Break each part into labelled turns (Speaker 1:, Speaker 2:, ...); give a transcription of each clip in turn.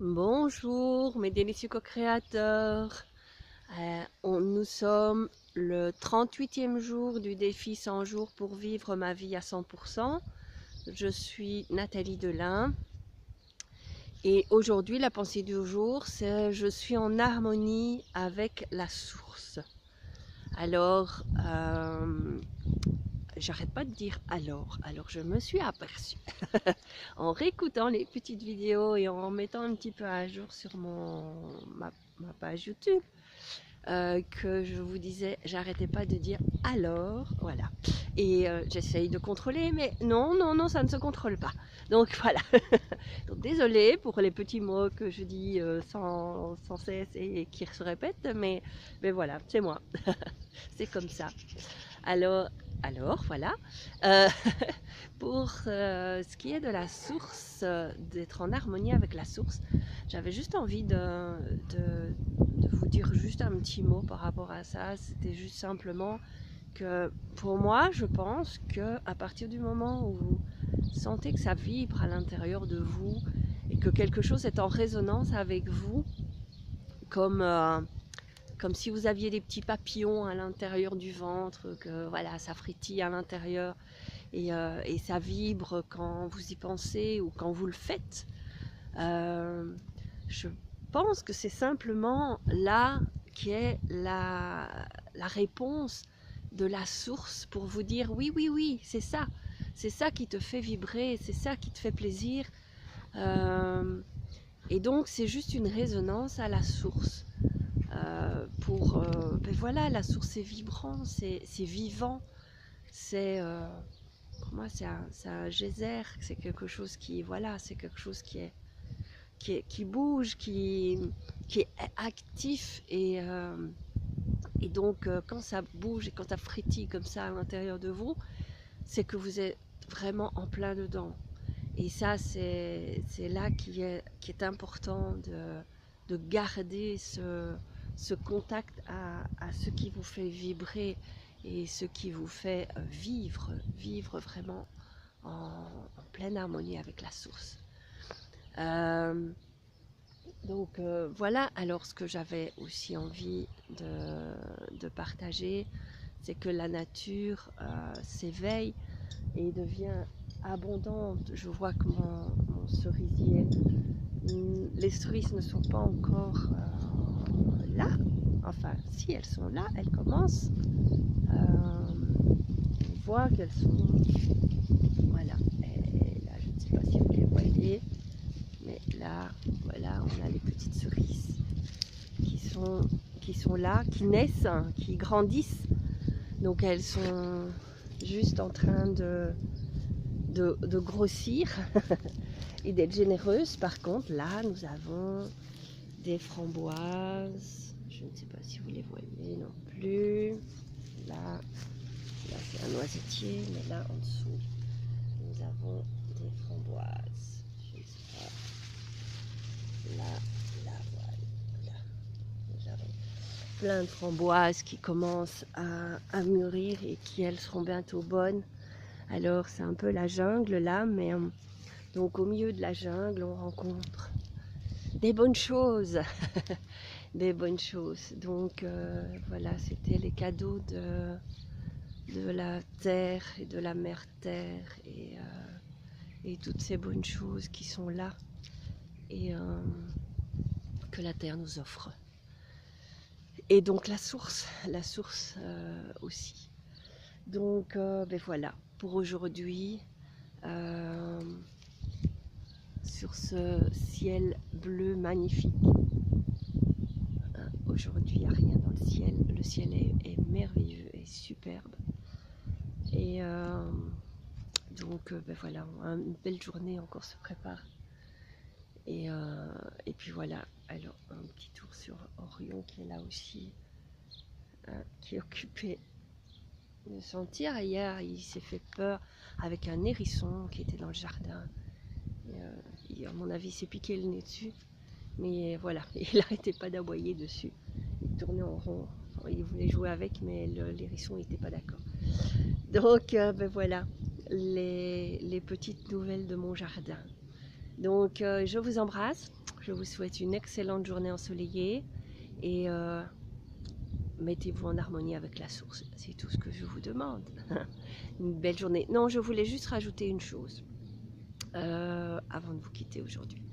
Speaker 1: Bonjour mes délicieux co-créateurs. Nous sommes le 38e jour du défi 100 jours pour vivre ma vie à 100%. Je suis Nathalie Delin et aujourd'hui la pensée du jour c'est je suis en harmonie avec la source. Alors, j'arrête pas de dire alors je me suis aperçue en réécoutant les petites vidéos et en mettant un petit peu à jour sur ma page YouTube, que je vous disais, j'arrêtais pas de dire alors, voilà. Et j'essaye de contrôler, mais non, non, non, ça ne se contrôle pas. Donc voilà. Donc désolée pour les petits mots que je dis sans cesse et qui se répètent, mais voilà, c'est moi. C'est comme ça. Alors, alors voilà. Euh, pour ce qui est de la source, d'être en harmonie avec la source, j'avais juste envie de vous dire juste un petit mot par rapport à ça. C'était juste simplement que pour moi, je pense que à partir du moment où vous sentez que ça vibre à l'intérieur de vous et que quelque chose est en résonance avec vous, comme comme si vous aviez des petits papillons à l'intérieur du ventre, que voilà, ça frétille à l'intérieur et ça vibre quand vous y pensez ou quand vous le faites. Je pense que c'est simplement là qui est la réponse de la source pour vous dire oui, oui, oui, c'est ça qui te fait vibrer, c'est ça qui te fait plaisir. Et donc c'est juste une résonance à la source. Ben voilà, la source est vibrant, c'est vivant, c'est pour moi c'est un geyser, c'est quelque chose qui voilà, c'est quelque chose qui bouge, qui est actif et donc quand ça bouge et quand ça frétille comme ça à l'intérieur de vous, c'est que vous êtes vraiment en plein dedans. Et ça c'est là qui est important de garder ce contact à ce qui vous fait vibrer et ce qui vous fait vivre vraiment en pleine harmonie avec la source. Donc voilà, alors ce que j'avais aussi envie de partager, c'est que la nature s'éveille et devient abondante. Je vois que mon cerisier, les cerises ne sont pas encore là. Enfin, si elles sont là, elles commencent. On voit qu'elles sont... Voilà. Et là, je ne sais pas si vous les voyez, mais là, voilà, on a les petites cerises qui sont là, qui naissent, qui grandissent. Donc elles sont juste en train de grossir et d'être généreuses. Par contre, là, nous avons des framboises. Je ne sais pas si vous les voyez non plus. Là c'est un noisetier, mais là en dessous, nous avons des framboises. Je ne sais pas. Là, voilà. Nous avons plein de framboises qui commencent à mûrir et qui, elles, seront bientôt bonnes. Alors, c'est un peu la jungle là, mais donc au milieu de la jungle, on rencontre des bonnes choses. Des bonnes choses. Donc, voilà, c'était les cadeaux de la terre et de la mère terre et toutes ces bonnes choses qui sont là et que la terre nous offre. Et donc la source aussi. Donc ben voilà, pour aujourd'hui, sur ce ciel bleu magnifique. Aujourd'hui, il n'y a rien dans le ciel est merveilleux et superbe. Et donc ben voilà, une belle journée encore se prépare. Et puis voilà, alors un petit tour sur Orion qui est là aussi, qui est occupé de sentir. Hier, il s'est fait peur avec un hérisson qui était dans le jardin. Et, à mon avis, il s'est piqué le nez dessus. Mais voilà, il n'arrêtait pas d'aboyer dessus. Il tournait en rond. Enfin, il voulait jouer avec, mais l'hérisson n'était pas d'accord. Donc, ben voilà, les petites nouvelles de mon jardin. Donc, je vous embrasse. Je vous souhaite une excellente journée ensoleillée et mettez-vous en harmonie avec la source. C'est tout ce que je vous demande. Une belle journée. Non, je voulais juste rajouter une chose avant de vous quitter aujourd'hui.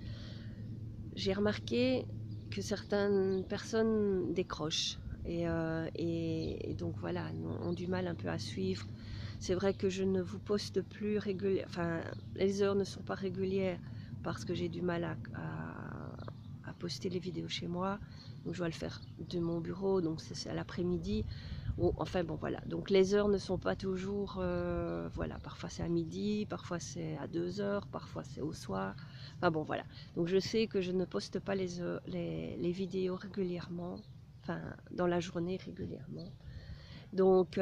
Speaker 1: J'ai remarqué que certaines personnes décrochent et donc voilà, ont du mal un peu à suivre. C'est vrai que je ne vous poste plus régulièrement, enfin les heures ne sont pas régulières parce que j'ai du mal à poster les vidéos chez moi, donc je dois le faire de mon bureau, donc c'est à l'après-midi. Enfin bon voilà, donc les heures ne sont pas toujours, voilà, parfois c'est à midi, parfois c'est à 2 heures, parfois c'est au soir, enfin bon voilà. Donc je sais que je ne poste pas les vidéos régulièrement, enfin dans la journée régulièrement. Donc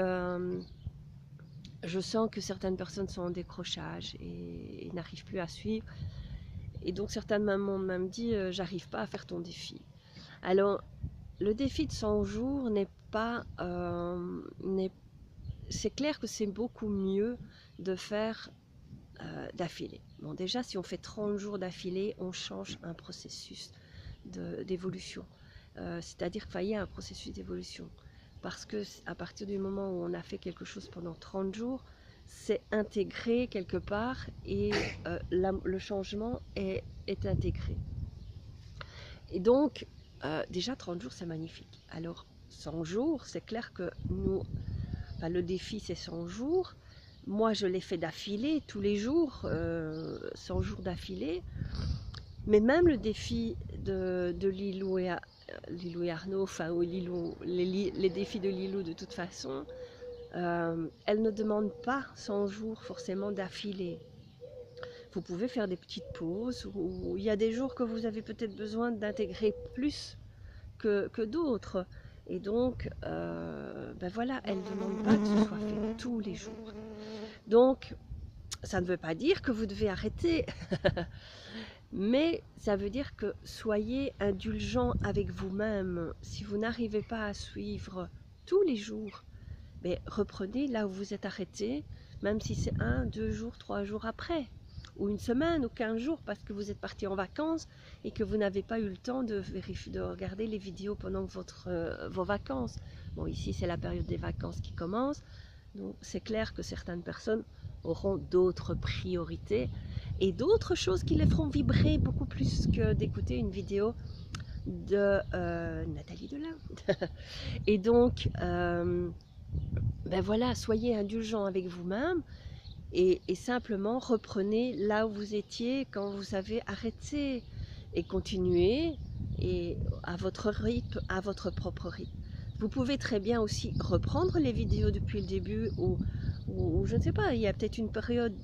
Speaker 1: je sens que certaines personnes sont en décrochage et n'arrivent plus à suivre. Et donc certaines mamans m'ont même dit j'arrive pas à faire ton défi. Alors le défi de 100 jours n'est pas... c'est clair que c'est beaucoup mieux de faire d'affilée. Bon déjà si on fait 30 jours d'affilée, on change un processus d'évolution. C'est-à-dire qu'il y a un processus d'évolution. Parce que à partir du moment où on a fait quelque chose pendant 30 jours, c'est intégré quelque part et le changement est intégré. Et donc, déjà 30 jours, c'est magnifique. Alors, 100 jours, c'est clair que nous, enfin, le défi, c'est 100 jours. Moi, je l'ai fait d'affilée, tous les jours, 100 jours d'affilée. Mais même le défi de Lilou et Arnaud, enfin, les défis de Lilou, de toute façon, elle ne demande pas 100 jours forcément d'affilée. Vous pouvez faire des petites pauses, où il y a des jours que vous avez peut-être besoin d'intégrer plus que d'autres. Et donc, ben voilà, elle ne demande pas que ce soit fait tous les jours. Donc, ça ne veut pas dire que vous devez arrêter, mais ça veut dire que soyez indulgent avec vous-même. Si vous n'arrivez pas à suivre tous les jours, mais reprenez là où vous êtes arrêté, même si c'est 1, 2 jours, 3 jours après, ou une semaine, ou 15 jours, parce que vous êtes parti en vacances et que vous n'avez pas eu le temps de regarder les vidéos pendant vos vacances. Bon, ici, c'est la période des vacances qui commence, donc c'est clair que certaines personnes auront d'autres priorités et d'autres choses qui les feront vibrer beaucoup plus que d'écouter une vidéo de Nathalie Delin. Et donc, ben voilà, soyez indulgents avec vous-même et simplement reprenez là où vous étiez quand vous avez arrêté et continuez et à votre rythme, à votre propre rythme. Vous pouvez très bien aussi reprendre les vidéos depuis le début ou je ne sais pas, il y a peut-être une période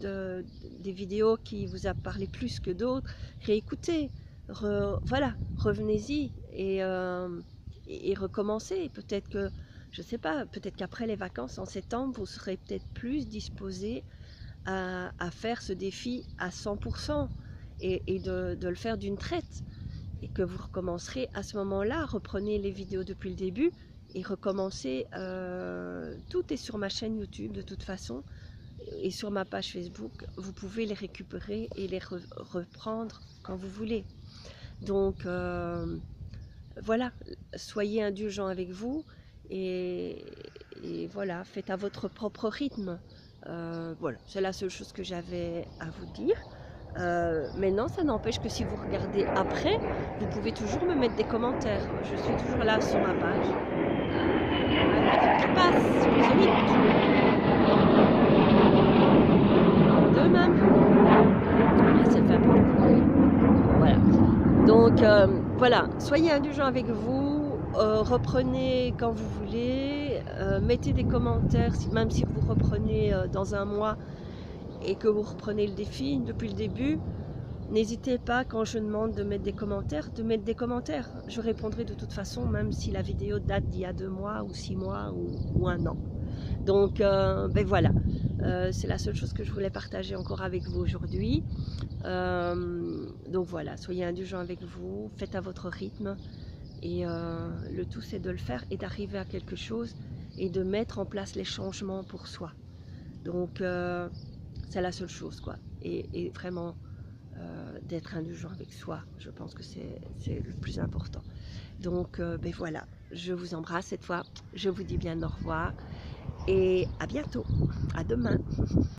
Speaker 1: des vidéos qui vous a parlé plus que d'autres, réécoutez, voilà, revenez-y et recommencez. Peut-être que, je ne sais pas, peut-être qu'après les vacances en septembre, vous serez peut-être plus disposé à faire ce défi à 100% et de le faire d'une traite. Et que vous recommencerez à ce moment-là, reprenez les vidéos depuis le début et recommencez. Tout est sur ma chaîne YouTube de toute façon et sur ma page Facebook. Vous pouvez les récupérer et les reprendre quand vous voulez. Donc voilà, soyez indulgents avec vous et voilà, faites à votre propre rythme. Voilà, c'est la seule chose que j'avais à vous dire. Maintenant, ça n'empêche que si vous regardez après, vous pouvez toujours me mettre des commentaires. Je suis toujours là sur ma page. Qui passe, plus vite. De même. Ça fait un peu beaucoup. Voilà. Donc, voilà, soyez indulgents avec vous. Reprenez quand vous voulez. Mettez des commentaires, même si vous reprenez dans un mois et que vous reprenez le défi depuis le début, n'hésitez pas quand je demande de mettre des commentaires, Je répondrai de toute façon, même si la vidéo date d'il y a 2 mois ou 6 mois ou 1 an. Donc, ben voilà, c'est la seule chose que je voulais partager encore avec vous aujourd'hui. Donc voilà, soyez indulgents avec vous, faites à votre rythme. Et le tout, c'est de le faire et d'arriver à quelque chose et de mettre en place les changements pour soi. Donc, c'est la seule chose, quoi. Et vraiment, d'être indulgent avec soi. Je pense que c'est le plus important. Donc ben voilà, je vous embrasse cette fois, je vous dis bien au revoir et à bientôt, à demain.